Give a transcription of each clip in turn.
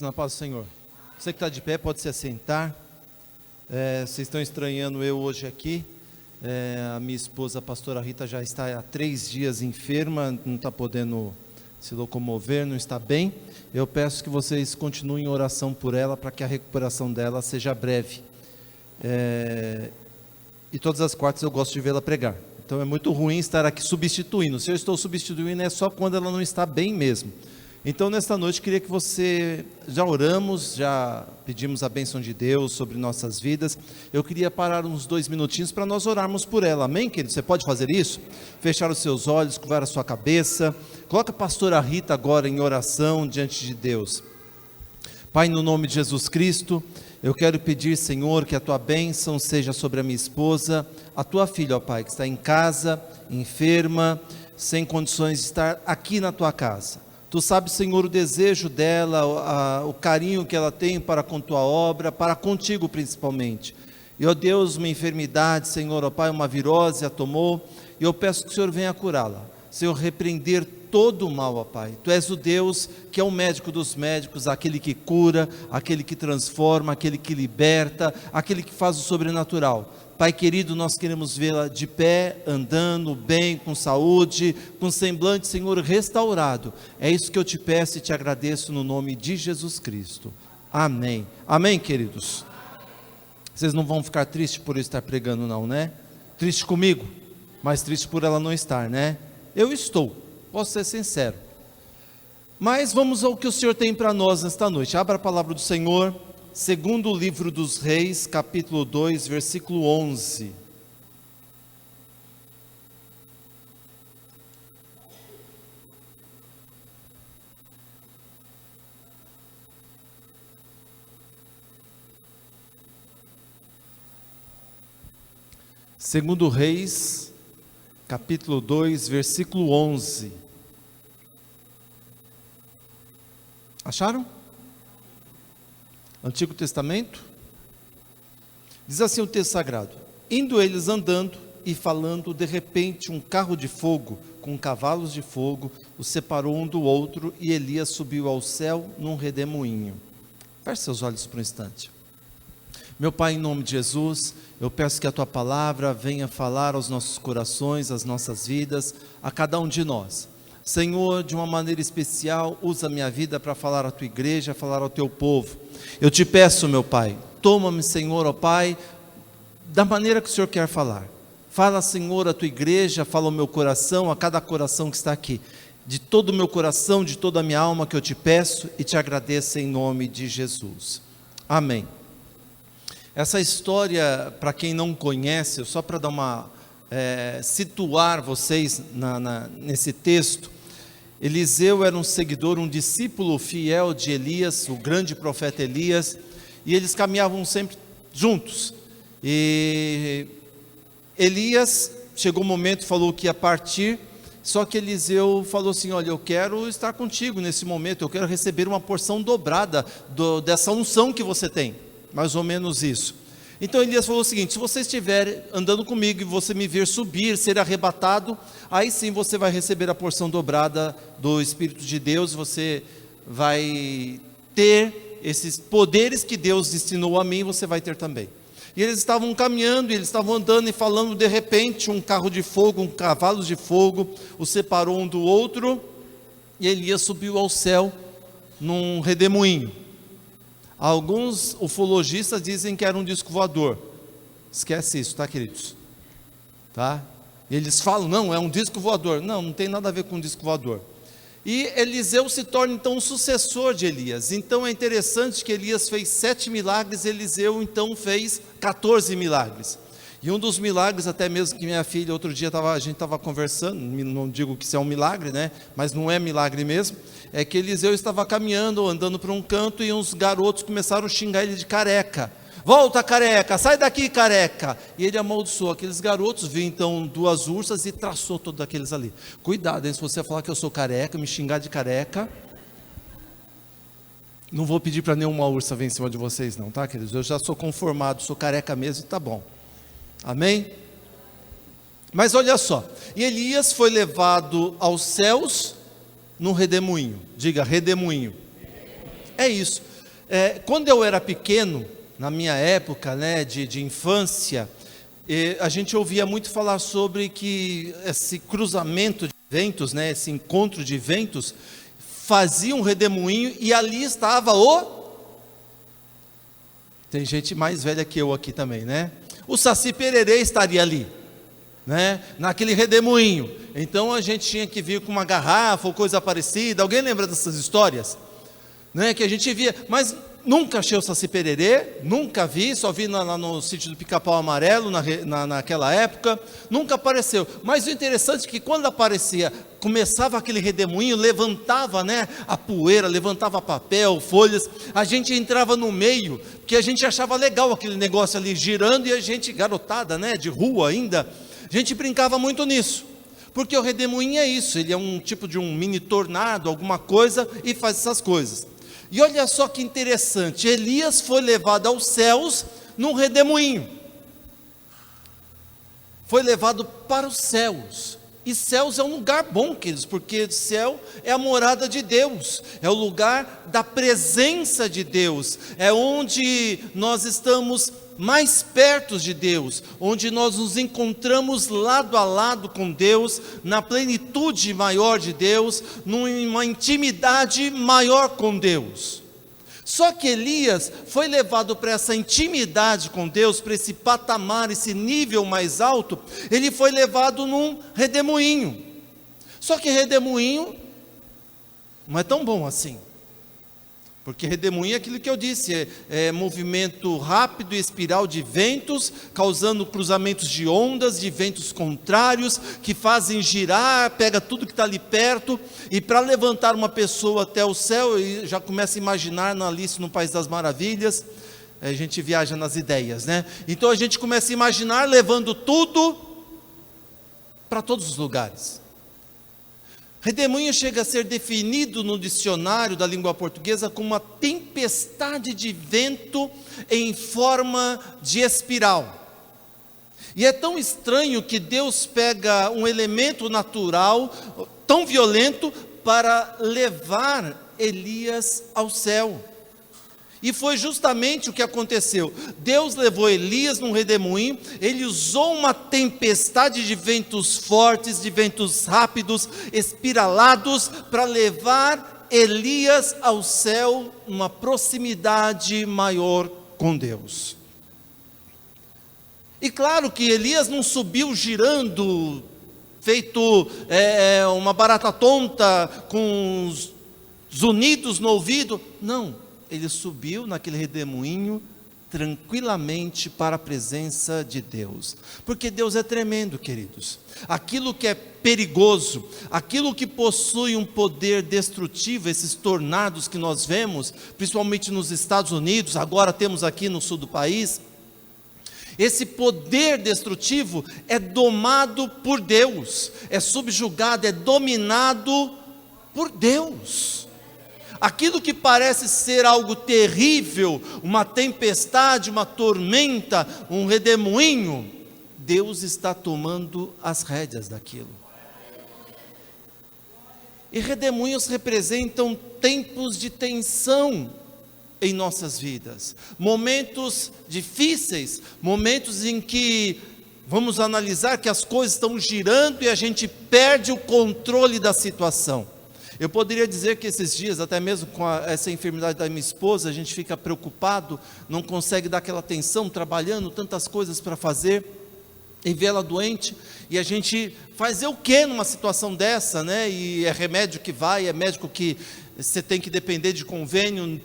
Na paz do Senhor. Você que está de pé pode se assentar. Vocês estão estranhando eu hoje aqui. A minha esposa, a pastora Rita, já está há 3 dias enferma, não está podendo se locomover, não está bem. Eu peço que vocês continuem em oração por ela, para que a recuperação dela seja breve. E todas as quartas eu gosto de vê-la pregar. Então é muito ruim estar aqui substituindo. Se eu estou substituindo é só quando ela não está bem mesmo. Então, nesta noite, queria que você, já oramos, já pedimos a bênção de Deus sobre nossas vidas. Eu queria parar uns 2 minutinhos para nós orarmos por ela, amém, querido? Você pode fazer isso? Fechar os seus olhos, curvar a sua cabeça. Coloca a pastora Rita agora em oração diante de Deus. Pai, no nome de Jesus Cristo, eu quero pedir, Senhor, que a tua bênção seja sobre a minha esposa, a tua filha, ó Pai, que está em casa, enferma, sem condições de estar aqui na tua casa. Tu sabes, Senhor, o desejo dela, o carinho que ela tem para com tua obra, para contigo principalmente. E, ó Deus, uma enfermidade, Senhor, ó Pai, uma virose a tomou, e eu peço que o Senhor venha curá-la. Senhor, repreender todo o mal, ó Pai. Tu és o Deus que é o médico dos médicos, aquele que cura, aquele que transforma, aquele que liberta, aquele que faz o sobrenatural. Pai querido, nós queremos vê-la de pé, andando bem, com saúde, com semblante, Senhor, restaurado. É isso que eu te peço e te agradeço no nome de Jesus Cristo. Amém. Amém, queridos? Vocês não vão ficar tristes por eu estar pregando não, né? Triste comigo, mas triste por ela não estar, né? Eu estou, posso ser sincero. Mas vamos ao que o Senhor tem para nós nesta noite. Abra a palavra do Senhor. Segundo o livro dos Reis, capítulo 2, versículo 11. Segundo Reis, capítulo 2, versículo 11. Acharam? Antigo Testamento, diz assim o texto sagrado: indo eles andando e falando, de repente um carro de fogo, com cavalos de fogo, os separou um do outro, e Elias subiu ao céu num redemoinho. Feche seus olhos por um instante. Meu Pai, em nome de Jesus, eu peço que a Tua palavra venha falar aos nossos corações, às nossas vidas, a cada um de nós. Senhor, de uma maneira especial, usa a minha vida para falar à Tua igreja, falar ao Teu povo. Eu te peço, meu Pai, toma-me, Senhor, ó Pai, da maneira que o Senhor quer falar. Fala, Senhor, à Tua igreja, fala ao meu coração, a cada coração que está aqui. De todo o meu coração, de toda a minha alma que eu te peço e te agradeço em nome de Jesus. Amém. Essa história, para quem não conhece, só para dar uma... situar vocês nesse texto. Eliseu era um seguidor, um discípulo fiel de Elias, o grande profeta Elias, e eles caminhavam sempre juntos. E Elias chegou um momento, falou que ia partir, só que Eliseu falou assim: olha, eu quero estar contigo nesse momento, eu quero receber uma porção dobrada dessa unção que você tem, mais ou menos isso. Então Elias falou o seguinte: se você estiver andando comigo e você me ver subir, ser arrebatado, aí sim você vai receber a porção dobrada do Espírito de Deus, você vai ter esses poderes que Deus destinou a mim, você vai ter também. E eles estavam caminhando, eles estavam andando e falando, de repente um carro de fogo, um cavalo de fogo, os separou um do outro, e Elias subiu ao céu num redemoinho. Alguns ufologistas dizem que era um disco voador. Esquece isso, tá, queridos? Tá? E eles falam, não, é um disco voador. Não, não tem nada a ver com um disco voador. E Eliseu se torna então o sucessor de Elias. Então é interessante que Elias fez 7 milagres, Eliseu então fez 14 milagres. E um dos milagres, até mesmo que minha filha, outro dia a gente estava conversando, não digo que isso é um milagre, né? Mas não é milagre mesmo, é que Eliseu estava caminhando, andando para um canto, e uns garotos começaram a xingar ele de careca. Volta, careca, sai daqui, careca. E ele amaldiçoou aqueles garotos, viu então 2 ursas e traçou todos aqueles ali. Cuidado, hein, se você falar que eu sou careca, me xingar de careca, não vou pedir para nenhuma ursa vir em cima de vocês não, tá, queridos? Eu já sou conformado, sou careca mesmo e tá bom. Amém? Mas olha só, e Elias foi levado aos céus num redemoinho. Diga, redemoinho. É isso. Quando eu era pequeno, na minha época, né, de infância, a gente ouvia muito falar sobre que esse cruzamento de ventos, né, esse encontro de ventos, fazia um redemoinho e ali estava Tem gente mais velha que eu aqui também, né? O Saci Pererê estaria ali, né? Naquele redemoinho. Então a gente tinha que vir com uma garrafa ou coisa parecida. Alguém lembra dessas histórias? Né? Que a gente via, mas nunca achei o Saci Pererê, nunca vi, só vi lá no sítio do Pica-Pau Amarelo, naquela época, nunca apareceu. Mas o interessante é que quando aparecia, começava aquele redemoinho, levantava, né, a poeira, levantava papel, folhas, a gente entrava no meio, porque a gente achava legal aquele negócio ali girando, e a gente, garotada, né, de rua ainda, a gente brincava muito nisso. Porque o redemoinho é isso, ele é um tipo de um mini tornado, alguma coisa, e faz essas coisas. E olha só que interessante, Elias foi levado aos céus num redemoinho. Foi levado para os céus. E céus é um lugar bom, queridos, porque céu é a morada de Deus, é o lugar da presença de Deus, é onde nós estamos mais perto de Deus, onde nós nos encontramos lado a lado com Deus, na plenitude maior de Deus, numa intimidade maior com Deus. Só que Elias foi levado para essa intimidade com Deus, para esse patamar, esse nível mais alto, ele foi levado num redemoinho. Só que redemoinho não é tão bom assim. Porque redemoinho é aquilo que eu disse, é movimento rápido e espiral de ventos, causando cruzamentos de ondas, de ventos contrários, que fazem girar, pega tudo que está ali perto, e para levantar uma pessoa até o céu, e já começa a imaginar na Alice no País das Maravilhas, a gente viaja nas ideias, né? Então a gente começa a imaginar levando tudo para todos os lugares. Redemoinho chega a ser definido no dicionário da língua portuguesa como uma tempestade de vento em forma de espiral. E é tão estranho que Deus pega um elemento natural tão violento para levar Elias ao céu. E foi justamente o que aconteceu. Deus levou Elias num redemoinho, ele usou uma tempestade de ventos fortes, de ventos rápidos, espiralados, para levar Elias ao céu, numa proximidade maior com Deus. E claro que Elias não subiu girando, feito uma barata tonta, com os zunidos no ouvido, não. Ele subiu naquele redemoinho tranquilamente para a presença de Deus, porque Deus é tremendo, queridos. Aquilo que é perigoso, aquilo que possui um poder destrutivo, esses tornados que nós vemos, principalmente nos Estados Unidos, agora temos aqui no sul do país, esse poder destrutivo é domado por Deus, é subjugado, é dominado por Deus. Aquilo que parece ser algo terrível, uma tempestade, uma tormenta, um redemoinho, Deus está tomando as rédeas daquilo. E redemoinhos representam tempos de tensão em nossas vidas, momentos difíceis, momentos em que vamos analisar que as coisas estão girando e a gente perde o controle da situação. Eu poderia dizer que esses dias, até mesmo com essa enfermidade da minha esposa, a gente fica preocupado, não consegue dar aquela atenção, trabalhando, tantas coisas para fazer, e vê ela doente, e a gente fazer o que numa situação dessa, né? E é remédio que vai, é médico que você tem que depender de convênio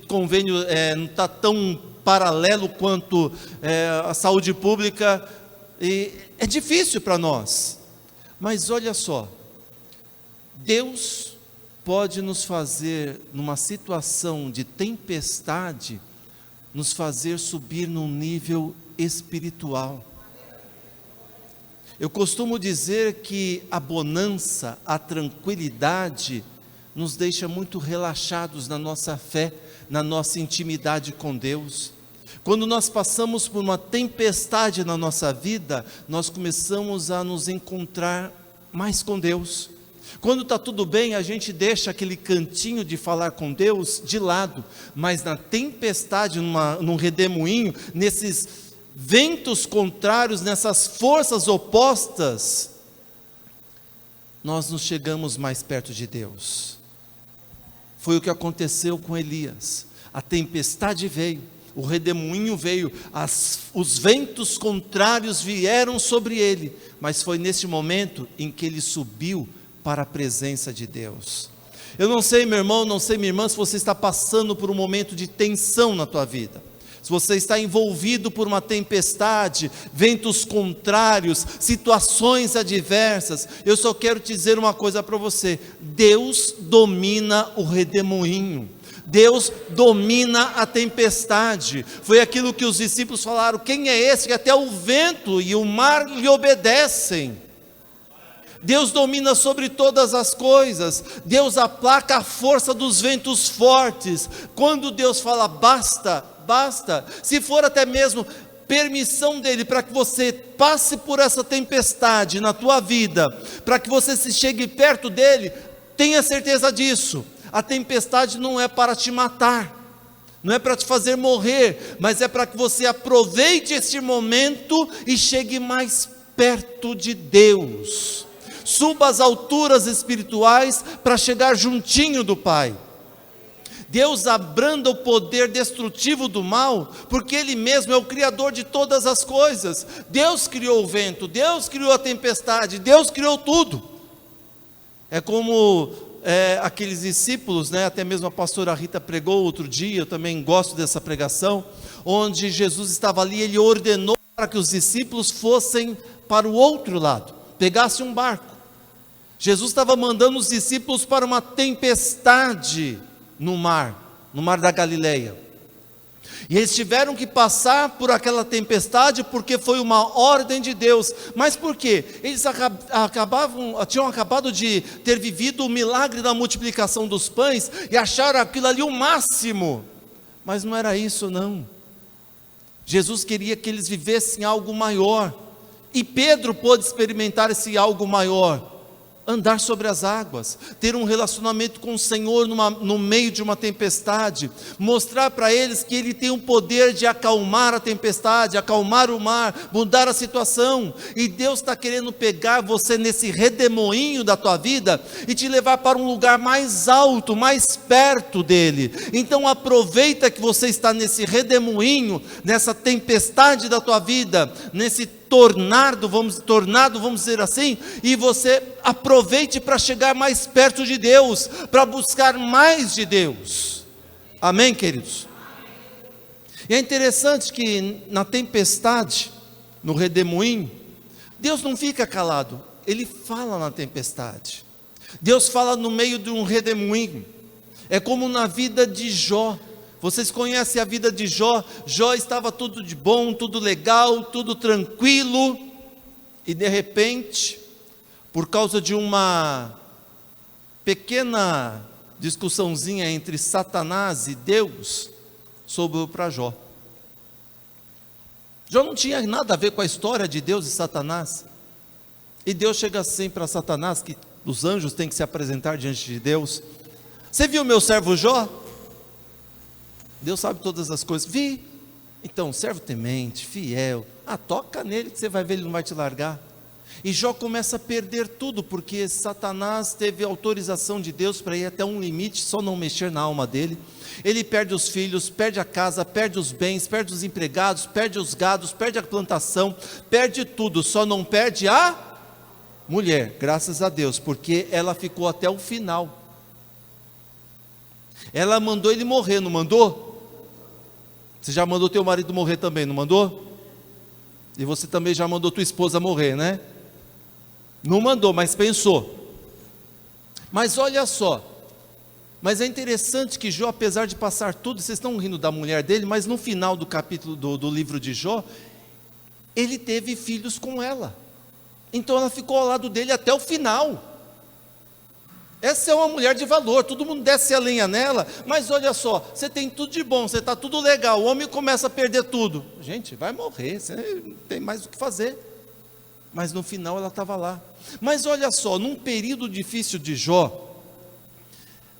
não está tão paralelo quanto a saúde pública, e é difícil para nós, mas olha só, Deus pode nos fazer, numa situação de tempestade, nos fazer subir num nível espiritual. Eu costumo dizer que a bonança, a tranquilidade, nos deixa muito relaxados na nossa fé, na nossa intimidade com Deus. Quando nós passamos por uma tempestade na nossa vida, nós começamos a nos encontrar mais com Deus. Quando está tudo bem, a gente deixa aquele cantinho de falar com Deus de lado, mas na tempestade, num redemoinho, nesses ventos contrários, nessas forças opostas, nós nos chegamos mais perto de Deus. Foi o que aconteceu com Elias. A tempestade veio, o redemoinho veio, os ventos contrários vieram sobre ele, mas foi nesse momento em que ele subiu para a presença de Deus. Eu não sei, meu irmão, não sei, minha irmã, se você está passando por um momento de tensão na tua vida, se você está envolvido por uma tempestade, ventos contrários, situações adversas, eu só quero te dizer uma coisa para você: Deus domina o redemoinho, Deus domina a tempestade. Foi aquilo que os discípulos falaram: quem é esse que até o vento e o mar lhe obedecem? Deus domina sobre todas as coisas, Deus aplaca a força dos ventos fortes. Quando Deus fala basta, basta, se for até mesmo permissão dele para que você passe por essa tempestade na tua vida, para que você se chegue perto dele, tenha certeza disso, a tempestade não é para te matar, não é para te fazer morrer, mas é para que você aproveite esse momento e chegue mais perto de Deus. Suba às alturas espirituais para chegar juntinho do Pai. Deus abranda o poder destrutivo do mal, porque Ele mesmo é o Criador de todas as coisas. Deus criou o vento, Deus criou a tempestade, Deus criou tudo. É como aqueles discípulos, até mesmo a pastora Rita pregou outro dia, eu também gosto dessa pregação, onde Jesus estava ali, Ele ordenou para que os discípulos fossem para o outro lado, pegassem um barco. Jesus estava mandando os discípulos para uma tempestade no mar da Galileia, e eles tiveram que passar por aquela tempestade, porque foi uma ordem de Deus. Mas por quê? Eles tinham acabado de ter vivido o milagre da multiplicação dos pães, e acharam aquilo ali o máximo, mas não era isso não. Jesus queria que eles vivessem algo maior, e Pedro pôde experimentar esse algo maior, andar sobre as águas, ter um relacionamento com o Senhor no meio de uma tempestade, mostrar para eles que Ele tem o poder de acalmar a tempestade, acalmar o mar, mudar a situação. E Deus está querendo pegar você nesse redemoinho da tua vida e te levar para um lugar mais alto, mais perto dEle. Então aproveita que você está nesse redemoinho, nessa tempestade da tua vida, nesse tornado, vamos dizer assim, e você aproveite para chegar mais perto de Deus, para buscar mais de Deus. Amém, queridos? E é interessante que na tempestade, no redemoinho, Deus não fica calado, Ele fala na tempestade. Deus fala no meio de um redemoinho. É como na vida de Jó. Vocês conhecem a vida de Jó? Jó estava tudo de bom, tudo legal, tudo tranquilo, e de repente, por causa de uma pequena discussãozinha entre Satanás e Deus, sobrou para Jó. Jó não tinha nada a ver com a história de Deus e Satanás, e Deus chega assim para Satanás, que os anjos têm que se apresentar diante de Deus: você viu meu servo Jó? Deus sabe todas as coisas. Vi. Então, servo temente, fiel, toca nele que você vai ver, ele não vai te largar. E Jó começa a perder tudo, porque Satanás teve autorização de Deus para ir até um limite, só não mexer na alma dele. Ele perde os filhos, perde a casa, perde os bens, perde os empregados, perde os gados, perde a plantação, perde tudo, só não perde a mulher, graças a Deus, porque ela ficou até o final. Ela mandou ele morrer, não mandou? Você já mandou teu marido morrer também, não mandou? E você também já mandou tua esposa morrer, né? Não mandou, mas pensou. Mas olha só, mas é interessante que Jó, apesar de passar tudo, vocês estão rindo da mulher dele, mas no final do capítulo do livro de Jó, ele teve filhos com ela. Então ela ficou ao lado dele até o final. Essa é uma mulher de valor, todo mundo desce a lenha nela, mas olha só, você tem tudo de bom, você está tudo legal, o homem começa a perder tudo. Gente, vai morrer, você não tem mais o que fazer. mas no final ela estava lá. Mas olha só, num período difícil de Jó,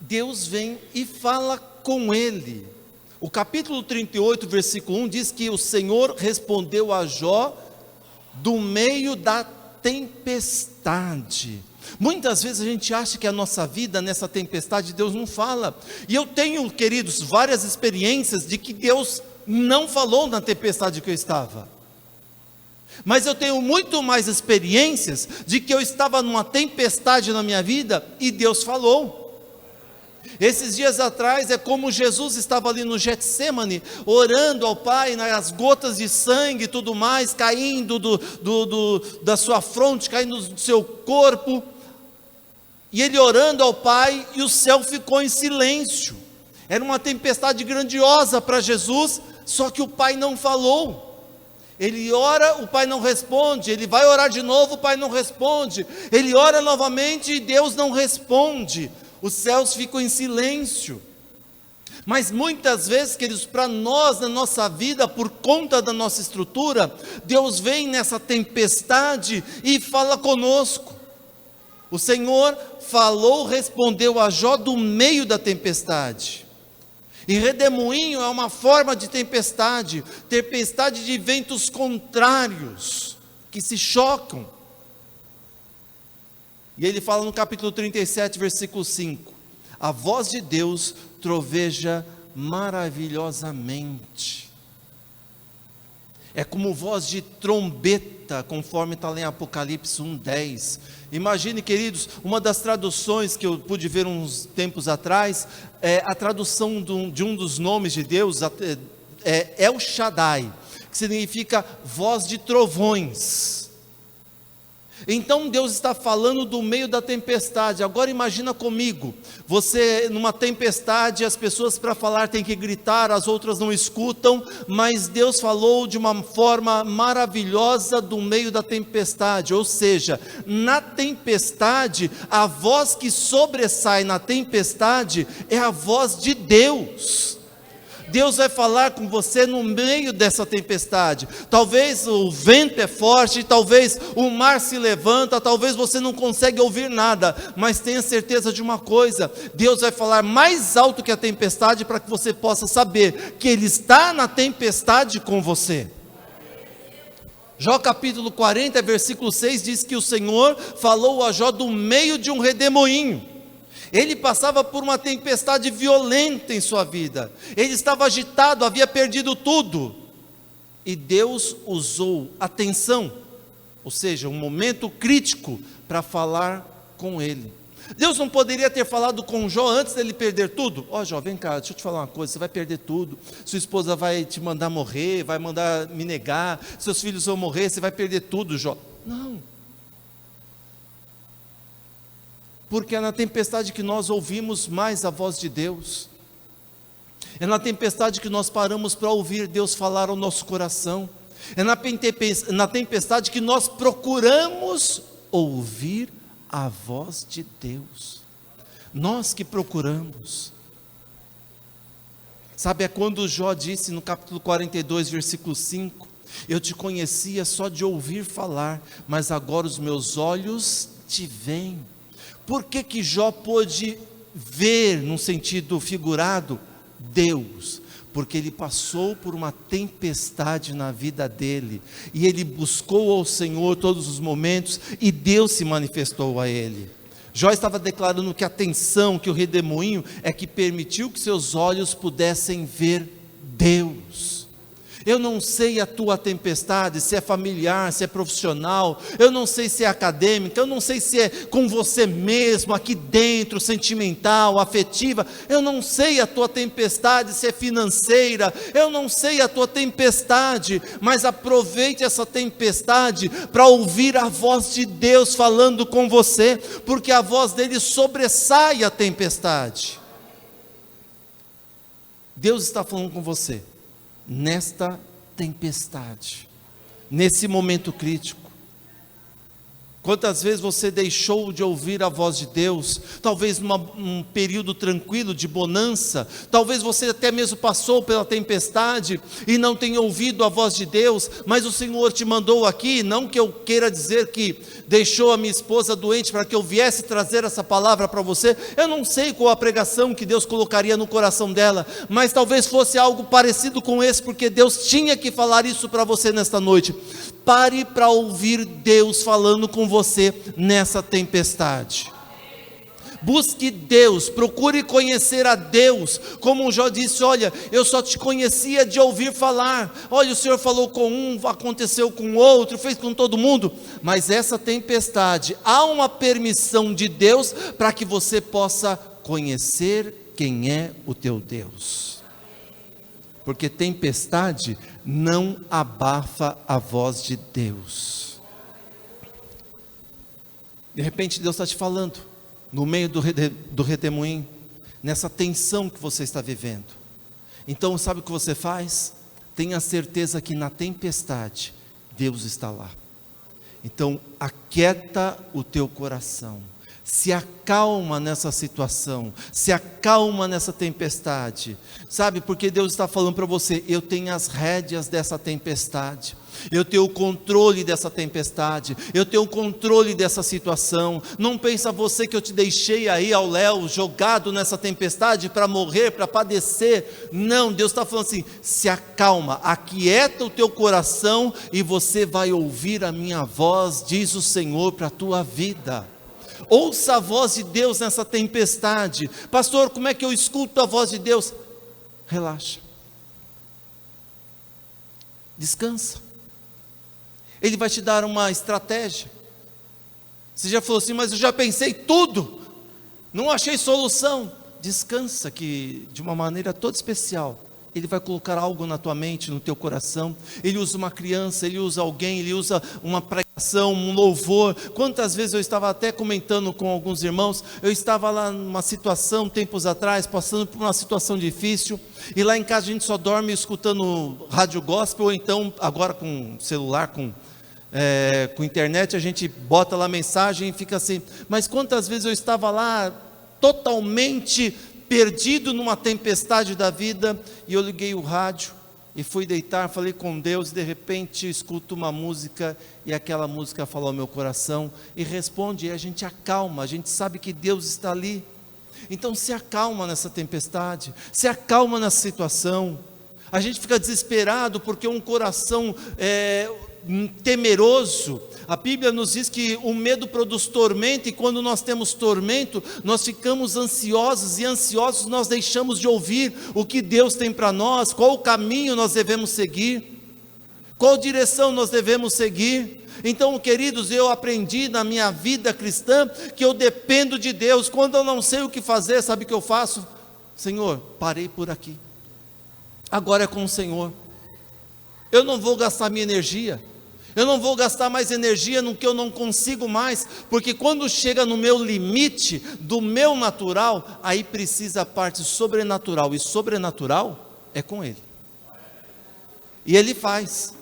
Deus vem e fala com ele. O capítulo 38, versículo 1 diz que o Senhor respondeu a Jó do meio da tempestade. Muitas vezes a gente acha que a nossa vida nessa tempestade Deus não fala. E eu tenho, queridos, várias experiências de que Deus não falou na tempestade que eu estava. Mas eu tenho muito mais experiências de que eu estava numa tempestade na minha vida e Deus falou. Esses dias atrás é como Jesus estava ali no Getsêmani, orando ao Pai, nas gotas de sangue e tudo mais, caindo da sua fronte, caindo do seu corpo, e ele orando ao Pai, e o céu ficou em silêncio. Era uma tempestade grandiosa para Jesus, só que o Pai não falou. Ele ora, o Pai não responde, ele vai orar de novo, o Pai não responde, ele ora novamente e Deus não responde, os céus ficam em silêncio. Mas muitas vezes, queridos, para nós, na nossa vida, por conta da nossa estrutura, Deus vem nessa tempestade e fala conosco. O Senhor falou, respondeu a Jó do meio da tempestade. E redemoinho é uma forma de tempestade de ventos contrários, que se chocam. E ele fala no capítulo 37, versículo 5, a voz de Deus troveja maravilhosamente. É como voz de trombeta, conforme está lá em Apocalipse 1:10. Imagine, queridos, uma das traduções que eu pude ver uns tempos atrás, a tradução de um dos nomes de Deus, é El Shaddai, que significa voz de trovões. Então Deus está falando do meio da tempestade. Agora imagina comigo, você numa tempestade, as pessoas para falar têm que gritar, as outras não escutam, mas Deus falou de uma forma maravilhosa do meio da tempestade, ou seja, na tempestade, a voz que sobressai na tempestade é a voz de Deus. Deus vai falar com você no meio dessa tempestade. Talvez o vento é forte, talvez o mar se levanta, talvez você não consegue ouvir nada, mas tenha certeza de uma coisa: Deus vai falar mais alto que a tempestade, para que você possa saber que Ele está na tempestade com você. Jó capítulo 40, versículo 6 diz que o Senhor falou a Jó do meio de um redemoinho. Ele passava por uma tempestade violenta em sua vida, ele estava agitado, havia perdido tudo, e Deus usou a tensão, ou seja, um momento crítico, para falar com ele. Deus não poderia ter falado com Jó antes dele perder tudo? Ó, Jó, vem cá, deixa eu te falar uma coisa, você vai perder tudo, sua esposa vai te mandar morrer, vai mandar me negar, seus filhos vão morrer, você vai perder tudo, Jó. Não. Porque é na tempestade que nós ouvimos mais a voz de Deus, é na tempestade que nós paramos para ouvir Deus falar ao nosso coração, é na tempestade que nós procuramos ouvir a voz de Deus, nós que procuramos. Sabe, é quando Jó disse no capítulo 42, versículo 5, eu te conhecia só de ouvir falar, mas agora os meus olhos te veem. Por que Jó pôde ver, num sentido figurado, Deus? Porque ele passou por uma tempestade na vida dele, e ele buscou ao Senhor todos os momentos, e Deus se manifestou a ele. Jó estava declarando que a tensão, que o redemoinho, é que permitiu que seus olhos pudessem ver Deus. Eu não sei a tua tempestade, se é familiar, se é profissional, eu não sei se é acadêmica, eu não sei se é com você mesmo, aqui dentro, sentimental, afetiva, eu não sei a tua tempestade, se é financeira, eu não sei a tua tempestade, mas aproveite essa tempestade para ouvir a voz de Deus falando com você, porque a voz dele sobressai a tempestade. Deus está falando com você nesta tempestade, nesse momento crítico. Quantas vezes você deixou de ouvir a voz de Deus? Talvez num período tranquilo de bonança, talvez você até mesmo passou pela tempestade e não tenha ouvido a voz de Deus, mas o Senhor te mandou aqui, não que eu queira dizer que deixou a minha esposa doente para que eu viesse trazer essa palavra para você. Eu não sei qual a pregação que Deus colocaria no coração dela, mas talvez fosse algo parecido com esse, porque Deus tinha que falar isso para você nesta noite. Pare para ouvir Deus falando com você nessa tempestade. Busque Deus, procure conhecer a Deus. Como Jó disse: olha, eu só te conhecia de ouvir falar. Olha, o Senhor falou com um, aconteceu com outro, fez com todo mundo. Mas essa tempestade, há uma permissão de Deus para que você possa conhecer quem é o teu Deus. Porque tempestade não abafa a voz de Deus. De repente Deus está te falando, no meio do redemoinho, nessa tensão que você está vivendo. Então sabe o que você faz? Tenha certeza que na tempestade, Deus está lá. Então aquieta o teu coração. Se acalma nessa situação, se acalma nessa tempestade, sabe, porque Deus está falando para você: eu tenho as rédeas dessa tempestade, eu tenho o controle dessa tempestade, eu tenho o controle dessa situação. Não pensa você que eu te deixei aí ao léu, jogado nessa tempestade para morrer, para padecer. Não, Deus está falando assim: se acalma, aquieta o teu coração e você vai ouvir a minha voz, diz o Senhor, para a tua vida. Ouça a voz de Deus nessa tempestade. Pastor, como é que eu escuto a voz de Deus? Relaxa, descansa. Ele vai te dar uma estratégia. Você já falou assim: mas eu já pensei tudo, não achei solução. Descansa, que de uma maneira toda especial Ele vai colocar algo na tua mente, no teu coração. Ele usa uma criança, Ele usa alguém, Ele usa uma pregação, um louvor. Quantas vezes eu estava até comentando com alguns irmãos, eu estava lá numa situação, tempos atrás, passando por uma situação difícil, e lá em casa a gente só dorme escutando rádio gospel, ou então agora com celular, com internet, a gente bota lá mensagem e fica assim. Mas quantas vezes eu estava lá totalmente perdido numa tempestade da vida, e eu liguei o rádio e fui deitar, falei com Deus, e de repente escuto uma música, e aquela música falou ao meu coração, e responde, e a gente acalma, a gente sabe que Deus está ali. Então se acalma nessa tempestade, se acalma nessa situação. A gente fica desesperado porque um coração temeroso, a Bíblia nos diz que o medo produz tormento, e quando nós temos tormento, nós ficamos ansiosos, e ansiosos nós deixamos de ouvir o que Deus tem para nós, qual o caminho nós devemos seguir, qual direção nós devemos seguir. Então, queridos, eu aprendi na minha vida cristã que eu dependo de Deus. Quando eu não sei o que fazer, sabe o que eu faço? Senhor, parei por aqui, agora é com o Senhor. Eu não vou gastar minha energia, eu não vou gastar mais energia no que eu não consigo mais, porque quando chega no meu limite, do meu natural, aí precisa a parte sobrenatural, e sobrenatural é com Ele, e Ele faz,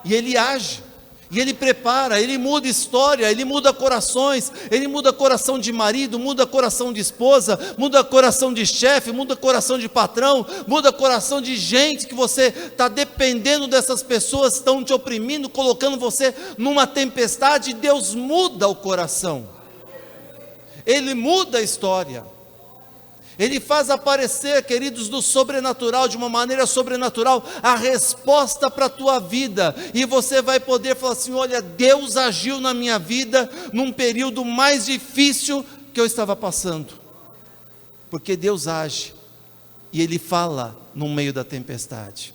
e Ele age, e Ele prepara, Ele muda história, Ele muda corações, Ele muda coração de marido, muda coração de esposa, muda coração de chefe, muda coração de patrão, muda coração de gente que você está dependendo dessas pessoas, estão te oprimindo, colocando você numa tempestade. Deus muda o coração, Ele muda a história, Ele faz aparecer, queridos, do sobrenatural, de uma maneira sobrenatural, a resposta para a tua vida, e você vai poder falar assim: olha, Deus agiu na minha vida, num período mais difícil que eu estava passando, porque Deus age, e Ele fala no meio da tempestade,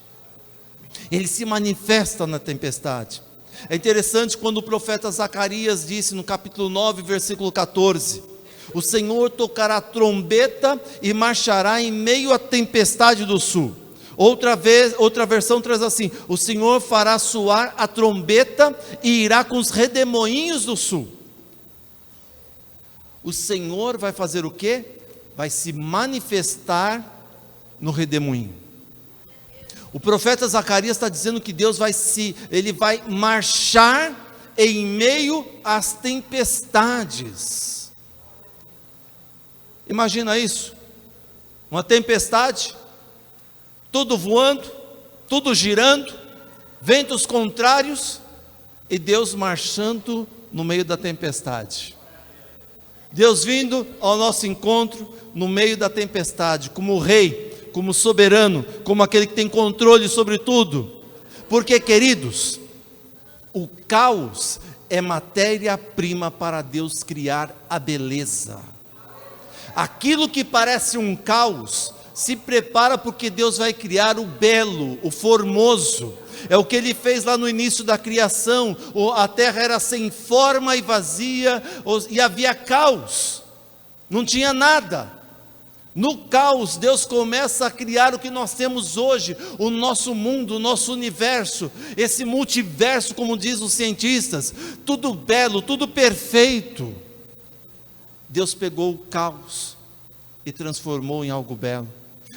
Ele se manifesta na tempestade. É interessante quando o profeta Zacarias disse no capítulo 9, versículo 14, o Senhor tocará trombeta e marchará em meio à tempestade do sul. Outra versão traz assim: o Senhor fará soar a trombeta e irá com os redemoinhos do sul. O Senhor vai fazer o quê? Vai se manifestar no redemoinho. O profeta Zacarias está dizendo que Deus Ele vai marchar em meio às tempestades. Imagina isso, uma tempestade, tudo voando, tudo girando, ventos contrários, e Deus marchando no meio da tempestade. Deus vindo ao nosso encontro no meio da tempestade, como rei, como soberano, como aquele que tem controle sobre tudo. Porque, queridos, o caos é matéria-prima para Deus criar a beleza. Aquilo que parece um caos, se prepara porque Deus vai criar o belo, o formoso. É o que Ele fez lá no início da criação. A terra era sem forma e vazia, e havia caos, não tinha nada. No caos, Deus começa a criar o que nós temos hoje, o nosso mundo, o nosso universo, esse multiverso, como dizem os cientistas, tudo belo, tudo perfeito. Deus pegou o caos e transformou em algo belo.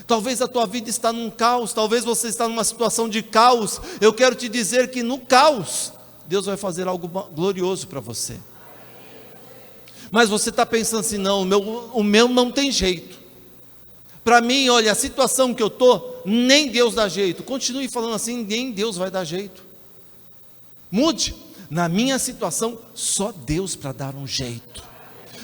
Talvez a tua vida está num caos, talvez você está numa situação de caos. Eu quero te dizer que no caos, Deus vai fazer algo glorioso para você. Mas você está pensando assim, não, o meu não tem jeito. Para mim, olha, a situação que eu estou, nem Deus dá jeito. Continue falando assim, nem Deus vai dar jeito. Mude. Na minha situação, só Deus para dar um jeito.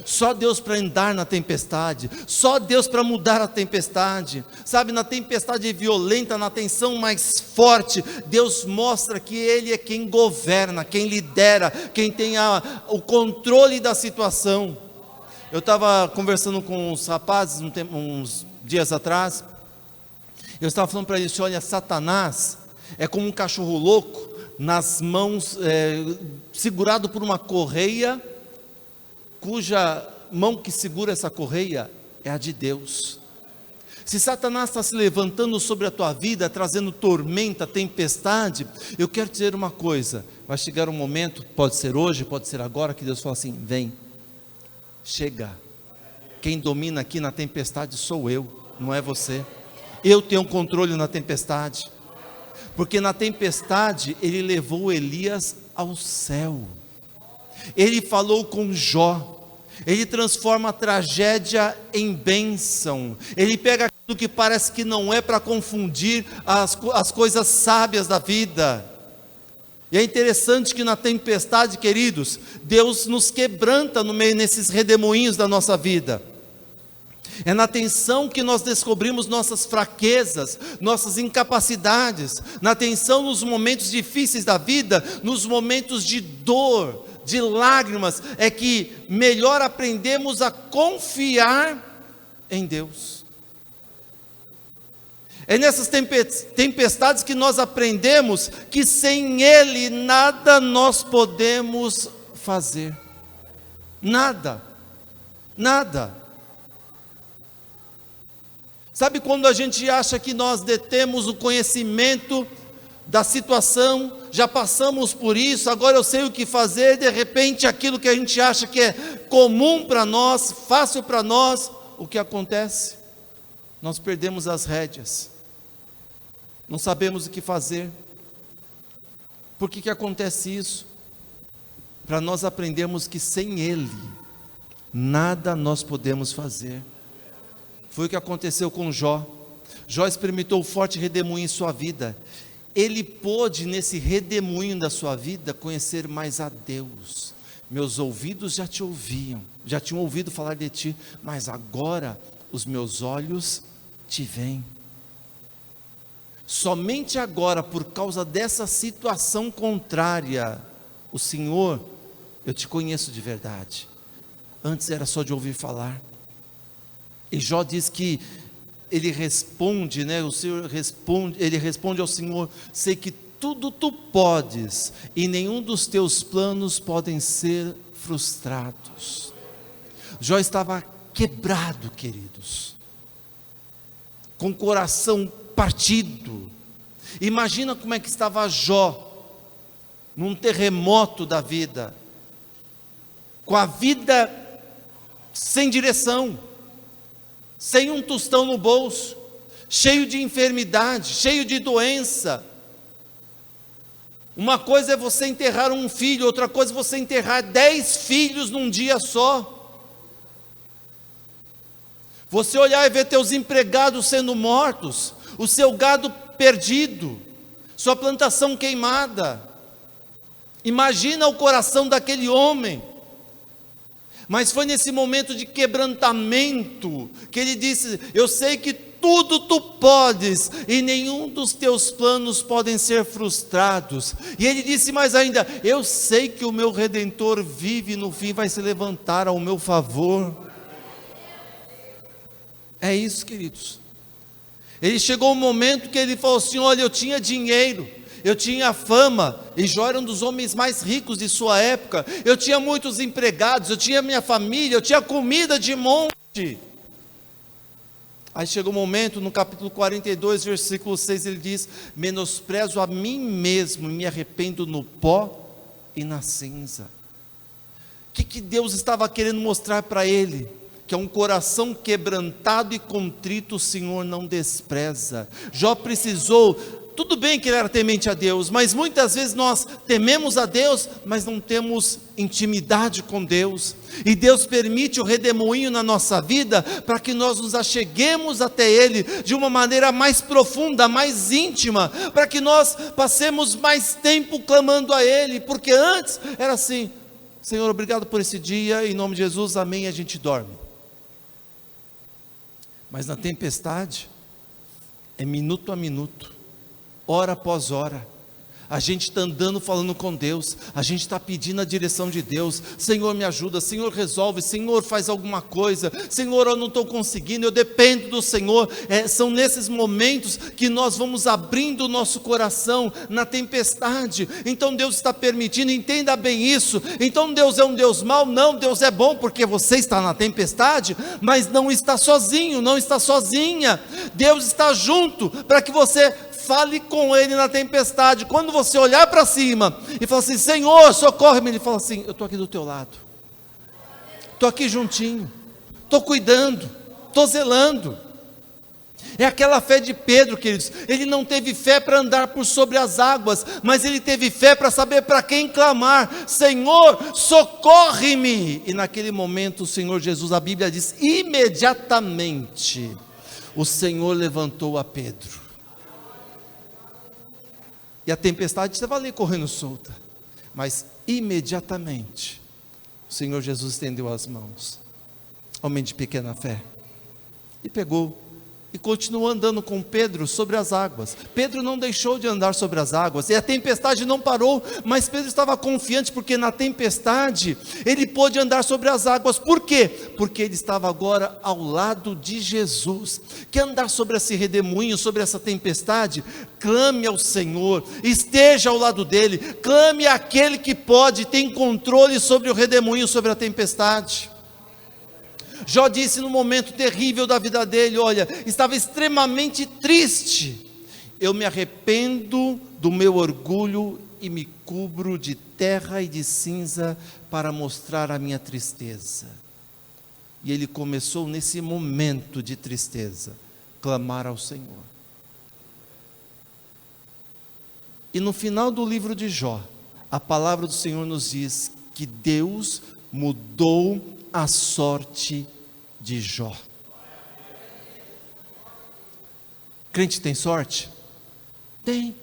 Só Deus para andar na tempestade, só Deus para mudar a tempestade, sabe, na tempestade violenta, na tensão mais forte, Deus mostra que Ele é quem governa, quem lidera, quem tem o controle da situação. Eu estava conversando com os rapazes uns dias atrás, eu estava falando para eles, olha, Satanás é como um cachorro louco, nas mãos, segurado por uma correia, cuja mão que segura essa correia é a de Deus. Se Satanás está se levantando sobre a tua vida, trazendo tormenta, tempestade, eu quero te dizer uma coisa, vai chegar um momento, pode ser hoje, pode ser agora, que Deus fala assim, vem, chega, quem domina aqui na tempestade sou eu, não é você, eu tenho controle na tempestade, porque na tempestade, Ele levou Elias ao céu, Ele falou com Jó, Ele transforma a tragédia em bênção, Ele pega aquilo que parece que não é para confundir as coisas sábias da vida. E é interessante que na tempestade, queridos, Deus nos quebranta no meio nesses redemoinhos da nossa vida. É na tensão que nós descobrimos nossas fraquezas, nossas incapacidades, na tensão nos momentos difíceis da vida, nos momentos de dor, de lágrimas, é que melhor aprendemos a confiar em Deus. É nessas tempestades que nós aprendemos que sem Ele nada nós podemos fazer. Nada, nada. Sabe quando a gente acha que nós detemos o conhecimento da situação, já passamos por isso, agora eu sei o que fazer, de repente aquilo que a gente acha que é comum para nós, fácil para nós, o que acontece? Nós perdemos as rédeas, não sabemos o que fazer. Por que acontece isso? Para nós aprendermos que sem Ele, nada nós podemos fazer. Foi o que aconteceu com Jó. Jó experimentou um forte redemoinho em sua vida. Ele pôde, nesse redemoinho da sua vida, conhecer mais a Deus. Meus ouvidos já te ouviam, já tinham ouvido falar de ti, mas agora os meus olhos te veem. Somente agora, por causa dessa situação contrária, o Senhor, eu te conheço de verdade. Antes era só de ouvir falar. E Jó diz que ele responde, né? O Senhor responde, ele responde ao Senhor: sei que tudo tu podes, e nenhum dos teus planos podem ser frustrados. Jó estava quebrado, queridos, com o coração partido. Imagina como é que estava Jó, num terremoto da vida, com a vida sem direção, sem um tostão no bolso, cheio de enfermidade, cheio de doença. Uma coisa é você enterrar um filho, outra coisa é você enterrar 10 filhos num dia só. Você olhar e ver teus empregados sendo mortos, o seu gado perdido, sua plantação queimada. Imagina o coração daquele homem. Mas foi nesse momento de quebrantamento que ele disse: eu sei que tudo tu podes, e nenhum dos teus planos podem ser frustrados. E ele disse mais ainda: eu sei que o meu Redentor vive e no fim vai se levantar ao meu favor. É isso, queridos. Ele chegou um momento que ele falou assim: olha, eu tinha dinheiro, eu tinha fama, e Jó era um dos homens mais ricos de sua época, eu tinha muitos empregados, eu tinha minha família, eu tinha comida de monte. Aí chegou um momento, no capítulo 42, versículo 6, ele diz: menosprezo a mim mesmo, e me arrependo no pó e na cinza. O que Deus estava querendo mostrar para ele? Que é um coração quebrantado e contrito, o Senhor não despreza. Jó precisou, tudo bem que ele era temente a Deus, mas muitas vezes nós tememos a Deus, mas não temos intimidade com Deus, e Deus permite o redemoinho na nossa vida, para que nós nos acheguemos até Ele, de uma maneira mais profunda, mais íntima, para que nós passemos mais tempo clamando a Ele, porque antes era assim: Senhor, obrigado por esse dia, em nome de Jesus, amém, a gente dorme. Mas na tempestade, é minuto a minuto, hora após hora, a gente está andando falando com Deus, a gente está pedindo a direção de Deus: Senhor, me ajuda, Senhor, resolve, Senhor, faz alguma coisa, Senhor, eu não estou conseguindo, eu dependo do Senhor. São nesses momentos que nós vamos abrindo o nosso coração na tempestade. Então Deus está permitindo, entenda bem isso. Então Deus é um Deus mau? Não, Deus é bom, porque você está na tempestade, mas não está sozinho, não está sozinha. Deus está junto, para que você fale com Ele na tempestade. Quando você olhar para cima e falar assim: Senhor, socorre-me, Ele fala assim: eu estou aqui do teu lado, estou aqui juntinho, estou cuidando, estou zelando. É aquela fé de Pedro, queridos. Ele não teve fé para andar por sobre as águas, mas ele teve fé para saber para quem clamar: Senhor, socorre-me. E naquele momento o Senhor Jesus, a Bíblia diz, imediatamente o Senhor levantou a Pedro. E a tempestade estava ali correndo solta, mas imediatamente o Senhor Jesus estendeu as mãos, homem de pequena fé, e pegou, e continuou andando com Pedro sobre as águas. Pedro não deixou de andar sobre as águas, e a tempestade não parou, mas Pedro estava confiante, porque na tempestade ele pôde andar sobre as águas. Por quê? Porque ele estava agora ao lado de Jesus. Quer andar sobre esse redemoinho, sobre essa tempestade? Clame ao Senhor, esteja ao lado dele, clame àquele que pode, tem controle sobre o redemoinho, sobre a tempestade. Jó disse no momento terrível da vida dele, olha, estava extremamente triste: eu me arrependo do meu orgulho e me cubro de terra e de cinza para mostrar a minha tristeza. E ele começou nesse momento de tristeza, clamar ao Senhor. E no final do livro de Jó, a palavra do Senhor nos diz que Deus mudou a sorte de Jó. Crente tem sorte? Tem.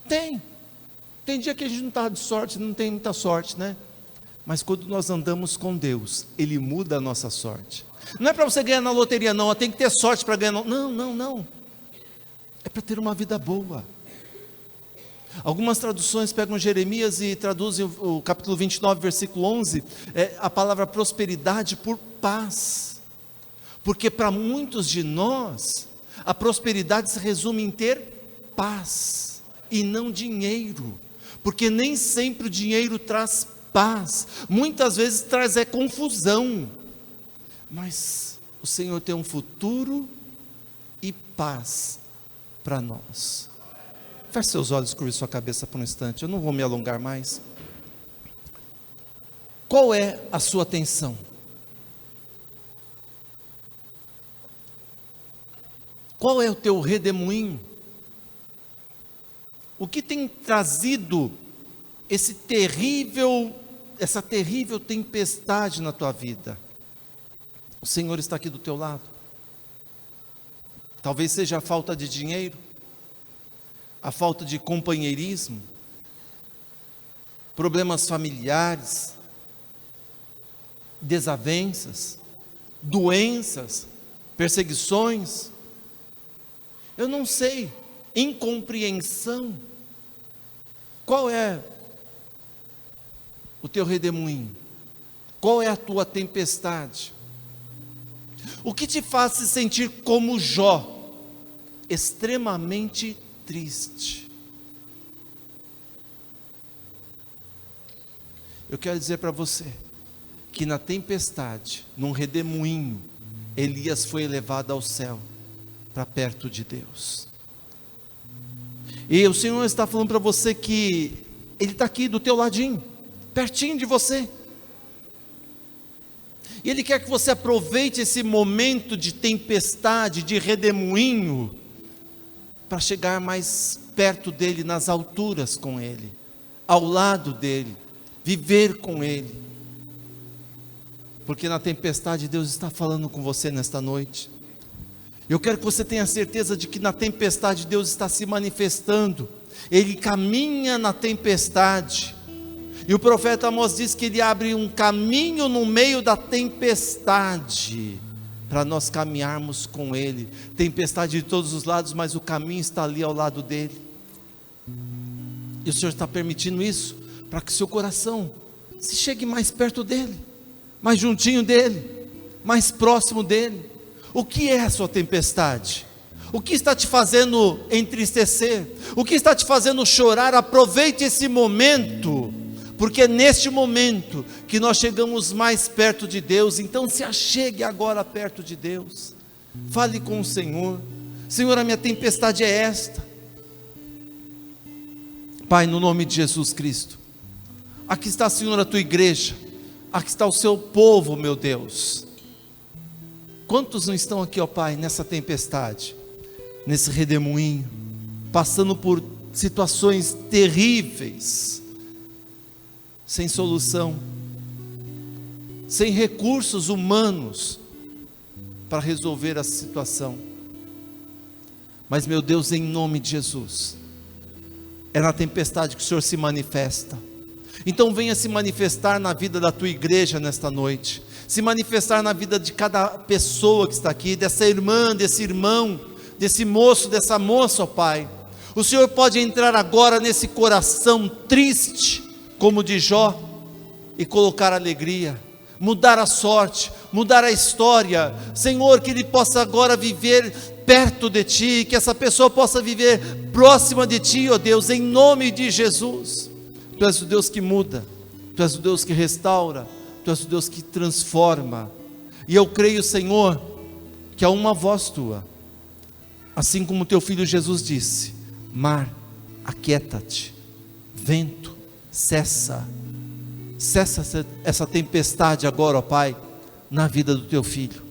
Tem dia que a gente não está de sorte, não tem muita sorte, né? Mas quando nós andamos com Deus, Ele muda a nossa sorte. Não é para você ganhar na loteria, não, tem que ter sorte para ganhar. Não. É para ter uma vida boa. Algumas traduções pegam Jeremias e traduzem o capítulo 29, versículo 11, a palavra prosperidade por paz. Porque para muitos de nós, a prosperidade se resume em ter paz e não dinheiro. Porque nem sempre o dinheiro traz paz, muitas vezes traz confusão. Mas o Senhor tem um futuro e paz para nós. Feche seus olhos, curve sua cabeça por um instante, eu não vou me alongar mais. Qual é a sua atenção? Qual é o teu redemoinho? O que tem trazido essa terrível tempestade na tua vida? O Senhor está aqui do teu lado. Talvez seja a falta de dinheiro, a falta de companheirismo, problemas familiares, desavenças, doenças, perseguições, eu não sei, incompreensão. Qual é o teu redemoinho? Qual é a tua tempestade? O que te faz se sentir como Jó, extremamente triste? Eu quero dizer para você que na tempestade, num redemoinho, Elias foi elevado ao céu, para perto de Deus. E o Senhor está falando para você que Ele está aqui do teu ladinho, pertinho de você. E Ele quer que você aproveite esse momento de tempestade, de redemoinho, para chegar mais perto dEle, nas alturas com Ele, ao lado dEle, viver com Ele. Porque na tempestade Deus está falando com você nesta noite. Eu quero que você tenha certeza de que na tempestade Deus está se manifestando. Ele caminha na tempestade. E o profeta Amós diz que ele abre um caminho no meio da tempestade, para nós caminharmos com Ele. Tempestade de todos os lados, mas o caminho está ali ao lado dEle. E o Senhor está permitindo isso, para que seu coração se chegue mais perto dEle, mais juntinho dEle, mais próximo dEle. O que é a sua tempestade? O que está te fazendo entristecer? O que está te fazendo chorar? Aproveite esse momento, porque é neste momento que nós chegamos mais perto de Deus. Então se achegue agora perto de Deus, fale com o Senhor. Senhor, a minha tempestade é esta. Pai, no nome de Jesus Cristo, aqui está, Senhor, a tua igreja, aqui está o seu povo, meu Deus. Quantos não estão aqui, ó Pai, nessa tempestade, nesse redemoinho, passando por situações terríveis, sem solução, sem recursos humanos para resolver a situação. Mas, meu Deus, em nome de Jesus, é na tempestade que o Senhor se manifesta. Então venha se manifestar na vida da tua igreja nesta noite, se manifestar na vida de cada pessoa que está aqui, dessa irmã, desse irmão, desse moço, dessa moça, ó Pai. O Senhor pode entrar agora nesse coração triste, como o de Jó, e colocar alegria, mudar a sorte, mudar a história. Senhor, que ele possa agora viver perto de Ti, que essa pessoa possa viver próxima de Ti, ó Deus, em nome de Jesus. Tu és o Deus que muda, Tu és o Deus que restaura, Tu és o Deus que transforma. E eu creio, Senhor, que há uma voz Tua, assim como Teu Filho Jesus disse: mar, aquieta-te, vento, cessa essa tempestade agora, ó Pai, na vida do Teu Filho,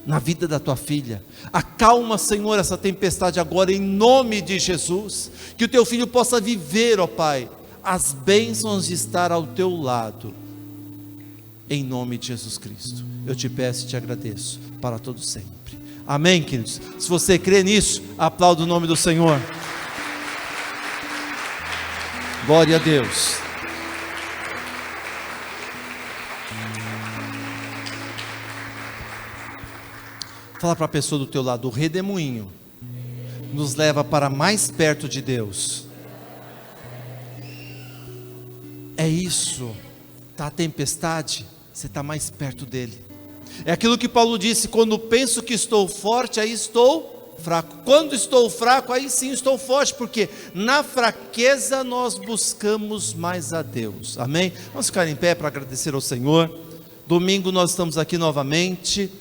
na vida da Tua filha. Acalma, Senhor, essa tempestade agora, em nome de Jesus. Que o Teu Filho possa viver, ó Pai, as bênçãos de estar ao Teu lado, em nome de Jesus Cristo. Eu te peço e te agradeço para todo sempre. Amém, queridos? Se você crê nisso, aplauda o nome do Senhor. Glória a Deus. Fala para a pessoa do teu lado: o redemoinho nos leva para mais perto de Deus. É isso. Está a tempestade, você está mais perto dele. É aquilo que Paulo disse: quando penso que estou forte, aí estou fraco. Quando estou fraco, aí sim estou forte, porque na fraqueza nós buscamos mais a Deus. Amém? Vamos ficar em pé para agradecer ao Senhor. Domingo nós estamos aqui novamente.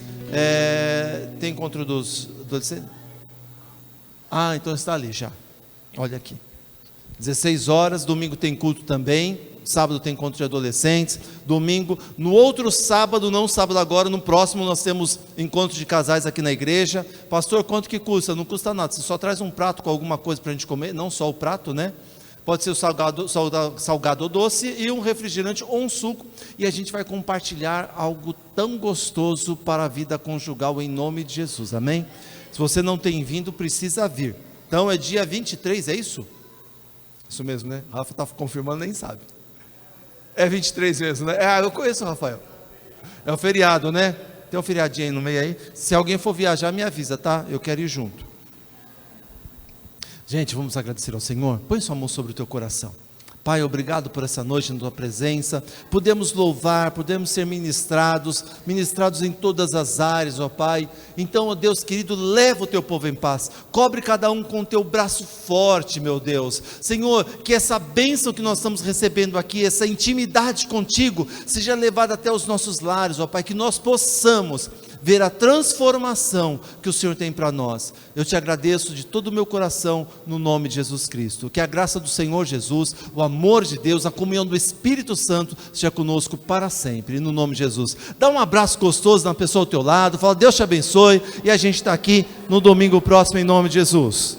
Tem encontro dos adolescentes? Então está ali já. Olha aqui. 16 horas, domingo tem culto também. Sábado tem encontro de adolescentes. Domingo, no outro sábado, não sábado agora, no próximo nós temos encontro de casais aqui na igreja. Pastor, quanto que custa? Não custa nada, você só traz um prato com alguma coisa para a gente comer, não só o prato, né? Pode ser o salgado ou doce, e um refrigerante ou um suco, e a gente vai compartilhar algo tão gostoso para a vida conjugal em nome de Jesus, amém? Se você não tem vindo, precisa vir. Então é dia 23, é isso? Isso mesmo, né? Rafa está confirmando, nem sabe. É 23 mesmo, né? Eu conheço o Rafael. É um feriado, né? Tem um feriadinho aí no meio aí. Se alguém for viajar, me avisa, tá? Eu quero ir junto. Gente, vamos agradecer ao Senhor. Põe sua mão sobre o teu coração. Pai, obrigado por essa noite na tua presença. Podemos louvar, podemos ser ministrados em todas as áreas, ó Pai. Então, ó Deus querido, leva o teu povo em paz. Cobre cada um com o teu braço forte, meu Deus. Senhor, que essa bênção que nós estamos recebendo aqui, essa intimidade contigo, seja levada até os nossos lares, ó Pai. Que nós possamos ver a transformação que o Senhor tem para nós. Eu te agradeço de todo o meu coração, no nome de Jesus Cristo. Que a graça do Senhor Jesus, o amor de Deus, a comunhão do Espírito Santo seja conosco para sempre, no nome de Jesus. Dá um abraço gostoso na pessoa ao teu lado, fala Deus te abençoe, e a gente está aqui no domingo próximo em nome de Jesus.